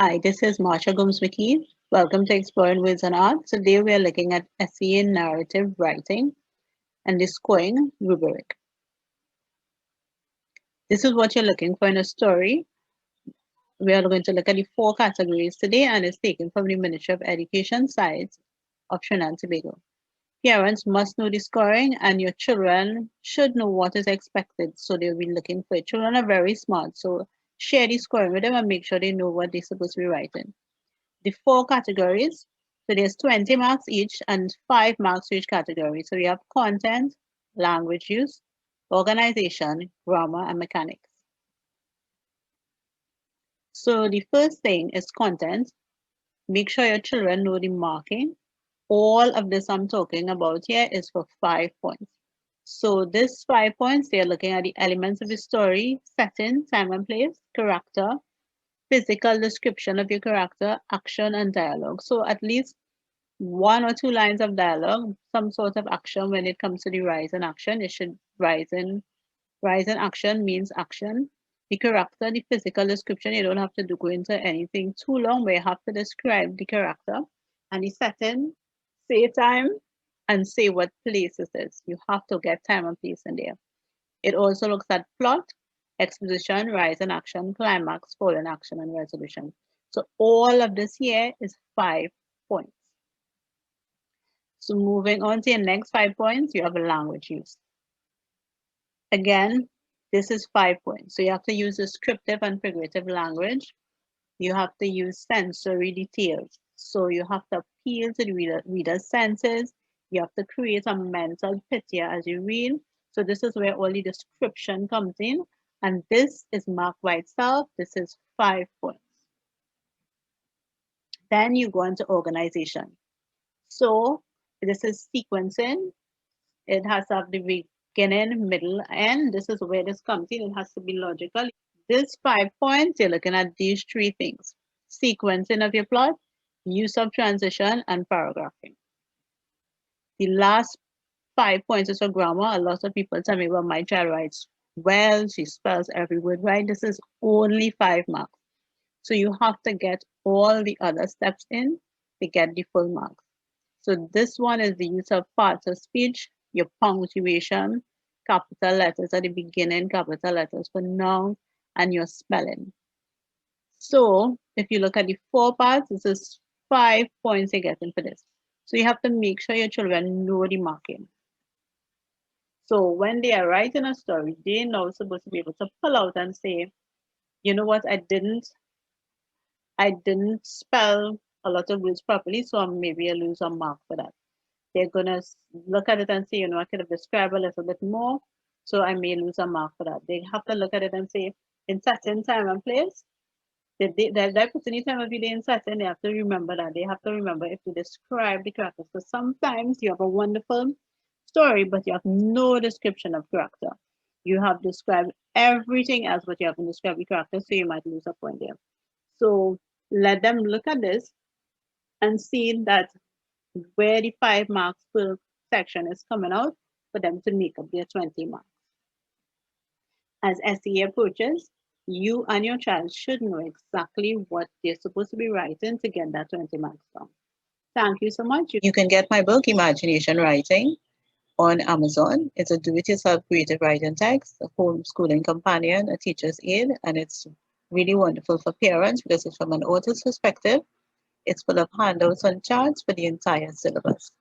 Hi, this is Marsha Gomes-Mckie. Welcome to Exploring Words and Art. Today we are looking at essay narrative writing and the scoring rubric. This is what you're looking for in a story. We are going to look at the four categories today, and it's taken from the Ministry of Education site of Trinidad and Tobago. Parents must know the scoring, and your children should know what is expected, so they'll be looking for it. Children are very smart, so share the scoring with them and make sure they know what they're supposed to be writing. The four categories. So there's 20 marks each and 5 marks for each category. So we have content, language use, organization, grammar, and mechanics. So the first thing is content. Make sure your children know the marking. All of this I'm talking about here is for 5 points. So this 5 points, they're looking at the elements of the story, setting, time and place, character, physical description of your character, action, and dialogue. So at least 1 or 2 lines of dialogue, some sort of action when it comes to the rise in action. It should rise in action means action. The character, the physical description, you don't have to go into anything too long, but you have to describe the character and the setting, say time, and say what place it is. You have to get time and place in there. It also looks at plot, exposition, rise in action, climax, fall in action, and resolution. So all of this here is 5 points. So moving on to your next 5 points, you have a language use. Again, this is 5 points. So you have to use descriptive and figurative language. You have to use sensory details. So you have to appeal to the reader's senses. You have to create a mental picture as you read. So this is where all the description comes in. And this is marked by itself. This is 5 points. Then you go into organization. So this is sequencing. It has to have the beginning, middle, end. This is where this comes in. It has to be logical. This 5 points, you're looking at these 3 things. Sequencing of your plot, use of transition, and paragraphing. The last 5 points is for grammar. A lot of people tell me, well, my child writes well, she spells every word right. This is only 5 marks. So you have to get all the other steps in to get the full marks. So this one is the use of parts of speech, your punctuation, capital letters at the beginning, capital letters for nouns, and your spelling. So if you look at the 4 parts, this is 5 points you're getting for this. So you have to make sure your children know the marking. So when they are writing a story, they're now supposed to be able to pull out and say, you know what, I didn't spell a lot of words properly, so maybe I lose a mark for that. They're gonna look at it and say, you know, I could have described a little bit more, so I may lose a mark for that. They have to look at it and say, in certain time and place, that any time of the day in certain, they have to remember that. They have to remember if to describe the characters. So sometimes you have a wonderful story, but you have no description of character. You have described everything else, but you haven't described the character, so you might lose a point there. So let them look at this and see that where the 5 marks per section is coming out for them to make up their 20 marks. As SEA approaches, you and your child should know exactly what they're supposed to be writing to get that 20 marks down. Thank you so much. You can get my book, Imagination Writing, on Amazon. It's a do-it-yourself creative writing text, a homeschooling companion, a teacher's aid, and it's really wonderful for parents because it's from an author's perspective. It's full of handouts and charts for the entire syllabus.